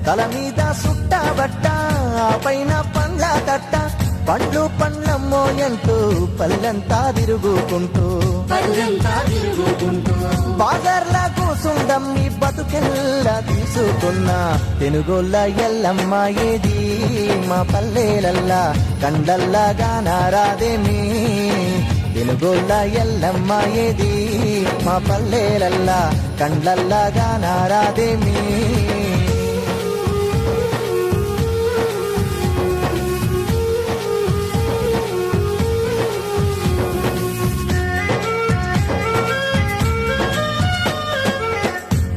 తల మీద సుట్టబట్ట ఆ పైన పండ్ల తట్ట పండ్లు పండ్లమ్మో ఎంటూ పల్లెంతా తిరుగుకుంటూ బాజార్లా కూసుండమ్మి బతుకెల్లా తీసుకున్న తెనుగోళ్ళ ఎల్లమ్మ ఏది మా పల్లెలల్లా కండల్లాగా నారాదేమి తెనుగోళ్ళ ఎల్లమ్మ ఏది మా పల్లెలల్లా కండ్లల్లాగా నారాదేమి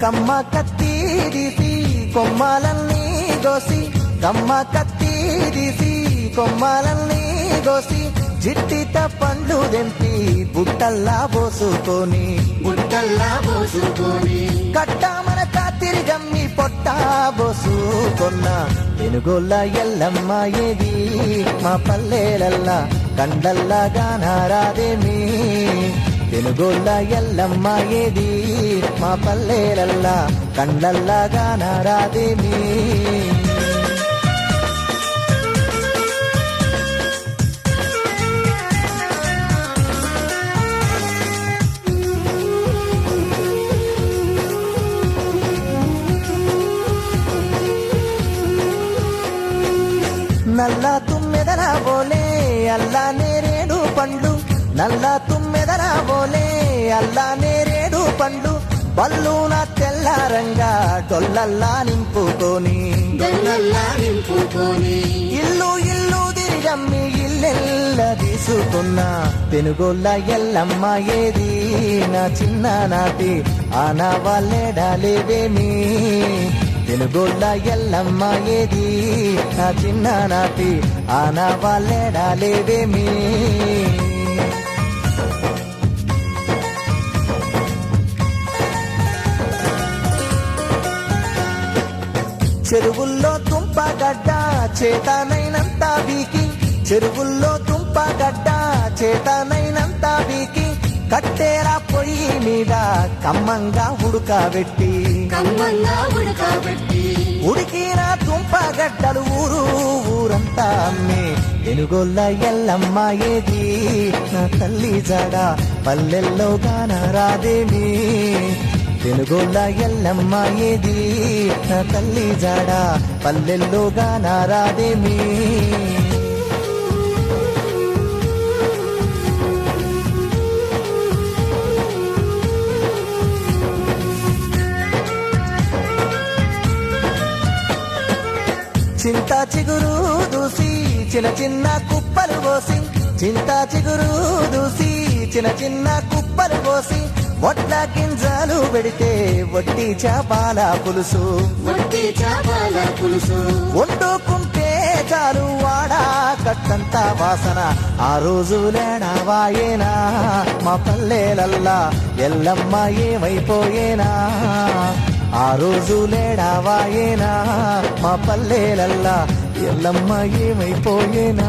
కమ్మ కత్తిరిసి కొమ్మాలన్నీ గోసి కమ్మ కత్తిరిసి కొమ్మాలన్నీ గోసి జిట్టిత పండ్లు దెంపి బుట్టల్లా పోసుకొని కట్టామన తిరిగమ్మి పొట్ట పోసుకొన్న తెనుగోళ్ళ ఎల్లమ్మ ఏది మా పల్లెలల్లా కండల్లాగా నారాదేమి తెనుగోళ్ళ ఎల్లమ్మ ఏది మా పల్లెలల్లా కండ్లల్లాగా నారాదేమి నల్ల తుమ్మెదల బోలే అల్లా నేరేడు పండ్లు నల్ల తుమ్మెదల బోలే అల్లా నేరేడు పండ్లు బల్లున తెల్లారంగా డొల్లల్లా నింపుకొని ఇల్లు ఇల్లు తిరిగమ్మి ఇల్లెల్ల తీసుకున్న తెనుగోళ్ళ ఎల్లమ్మ ఏది నా చిన్ననాటి ఆనా వాళ్ళేడాలేవేమి తెనుగోళ్ళ ఎల్లమ్మ ఏది నా చిన్ననాటి ఆనా వాళ్ళేడాలేవేమి చెరువుల్లో తుంపగడ్డ చేతనైనంత వీకి చెరువుల్లో తుంపగడ్డ చేతనైనంత వీకి కట్టేరా పొయ్యి మీద కమ్మంగా ఉడకబెట్టి ఉడికిన తుంపగడ్డలు ఊరంతా అమ్మి తెనుగోళ్ళ ఎల్లమ్మ ఏది నా తల్లి జాడ పల్లెల్లో గానరాదేమి తెనుగోళ్ళ ఎల్లమ్మ ఏది నా తల్లి జాడ పల్లెల్లో గానరాదేమి చింత చిగురు దూసి చిన్న చిన్న కుప్పలు పోసి చింత చిగురు దూసి చిన్న చిన్న కుప్పలు పోసి వడ్ల గింజలు పెడితే వట్టి చేపల పులుసు వండుకుంటే చాలు వాడా కట్టంతా వాసన ఆ రోజు లేడావాయేనా మా పల్లెలల్లా ఎల్లమ్మ ఏమైపోయేనా ఆ రోజు లేడావాయేనా మా పల్లెలల్లా ఎల్లమ్మ ఏమైపోయేనా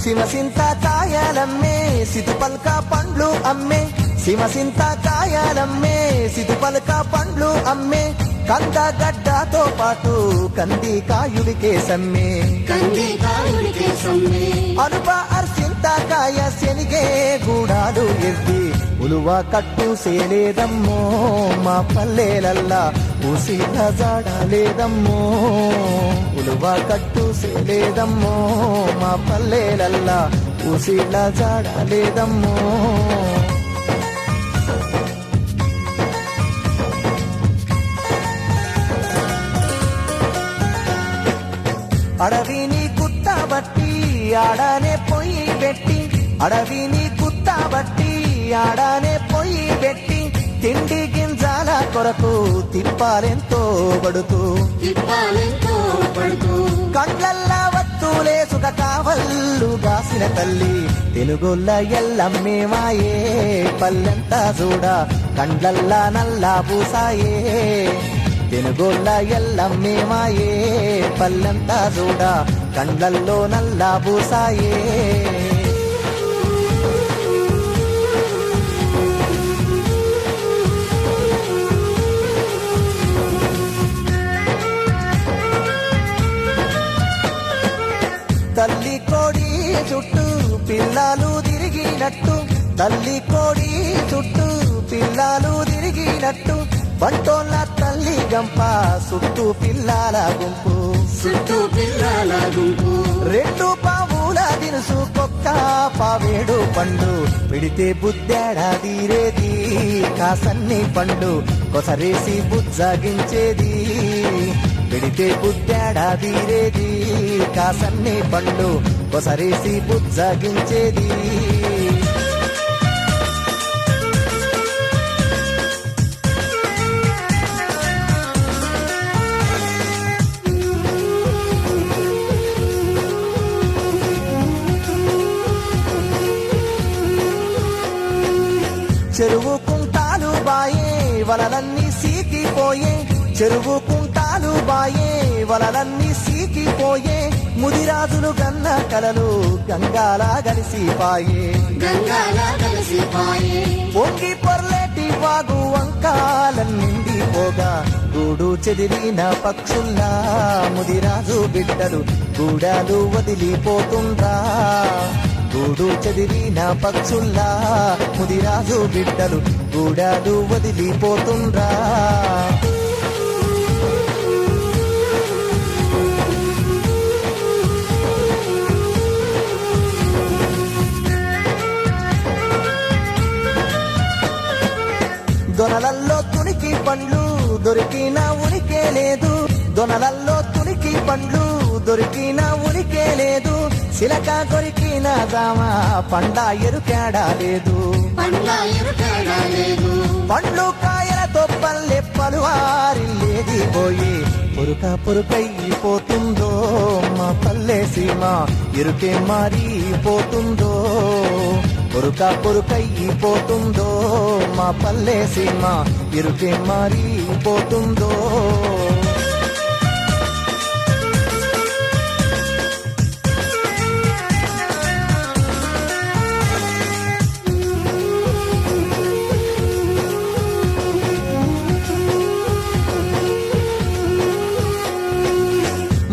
సిమసింత కాయలమ్మే సితుపల్క పండ్లు అమ్మే సిమసింత కాయలమ్మే సితుపల్క పండ్లు అమ్మే కందగడ్డతో పాటు కంది కాయుడికే సమ్మే అనుప అర్సింత కాయ శనిగే గూడాలు ఎవ్వి ఉలువ కట్టు సేలేదమ్మో మా పల్లెలల్లా ఊసిన జాడలేదమ్మో ఉలువ కట్టు సేలేదమ్మో మా పల్లెలల్లా ఊసిన జాడలేదమ్మో అడవిని కుట్టబట్టి ఆడనే పొయ్యి పెట్టి అడవిని కుట్టబట్టి ఆడనే పొయ్యి పెట్టి తిండి గింజాల కొరకు తిప్పాలెంతో పడుతూ కండ్లల్లా వత్తులే సుఖ కావల్లు గాసిన తల్లి తెనుగోళ్ళ ఎల్లమ్మే మాయే పల్లెంతా చూడ కండ్లల్లా నల్లా పూసాయే తెనుగోళ్ళ ఎల్లమ్మేమాయే పల్లంతా చూడ కండ్లల్లో నల్లా బూసాయే తల్లి కోడి చుట్టూ పిల్లలు తిరిగినట్టు తల్లి కోడి చుట్టూ పిల్లలు తిరిగినట్టు బంటోళ్ళ తల్లి గంప చుట్టూ పిల్లల గుంపు రెండు పావుల దినుసు కొక్క పావేడు పండు పిడితే బుద్ధాడా తీరేది కాసన్ని పండు కొసరేసి బుజ్జగించేది పిడితే బుద్ధాడా తీరేది కాసన్ని పండు కొసరేసి బుజ్జగించేది చెరువు కుంటాలు బాయే వలలన్నీ సీకిపోయే చెరువు కుంటాలు బాయే వలలన్నీ సీకిపోయే ముదిరాజులు గన్న కలలు గంగాలా గలిసిపాయే పొంగి పొర్లేటి వాగు వంకాలన్నిండిపోగా గూడు చెదిరిన పక్షుల్లా ముదిరాజు బిడ్డలు గూడాలు వదిలిపోతుండ్రా గూడు చెదిరిన పక్షుల్లా ముదిరాజు బిడ్డలు గూడాలు వదిలిపోతుండ్రా దొనలల్లో తునికి పండ్లు దొరికిన ఉనికే లేదు దొనలల్లో తునికి పండ్లు దొరికిన ఉనికే లేదు సిలక కొరికిన దామా పండా ఎరుకేడా లేదు పండ్లు కాయలతో పల్లె పలువారిల్లేది పోయి పొరుక పొరుకైపోతుందో మా పల్లె సీమ ఎరుకే మారిపోతుందో పొరుక పొరుకైపోతుందో మా పల్లె సీమ ఎరుకే మారిపోతుందో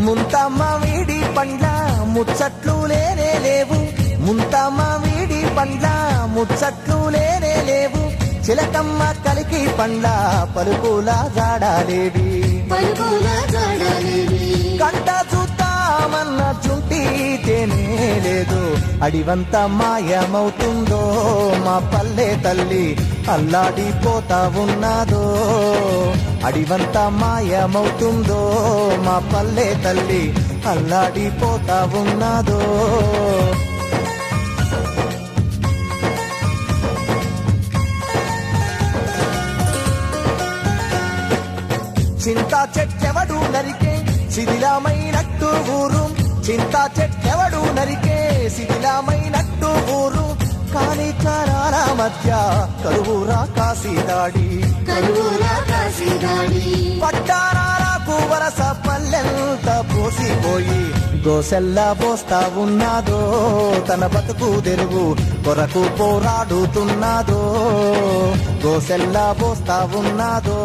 ముంతమ్మ వీడి పండ్ల ముచ్చట్లు లేనే లేవు ముంతమ్మ వీడి పండ్ల ముచ్చట్లు లేనే లేవు చిలకమ్మ కలికి పండ్ల పలుకుల జాడాలేవి కంట చూద్దామన్న చుంటి తేనే లేదు అడివంత మాయమవుతుందో మా పల్లె తల్లి అల్లాడిపోతా ఉన్నాదో అడివంత మాయమవుతుందో మా పల్లె తల్లి అల్లాడిపోతా ఉన్నాదో చింతా చెట్టెవడు నరికే శిథిలమైనట్టు ఊరు చింతా చెట్టెవడు నరికే శిథిలమైనట్టు ఊరు కాని కారాల మధ్య కరువురా కాశీదాడి పట్టారాలకు వరస పల్లెంత పోసిపోయి గోసెల్లా పోస్తా ఉన్నాదో తన బతుకు తెరుగు కొరకు పోరాడుతున్నాదో గోసెల్లా పోస్తా ఉన్నాదో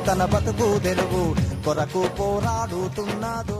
తన బతుకు తెరుగు కొరకు పోరాడుతున్నాదో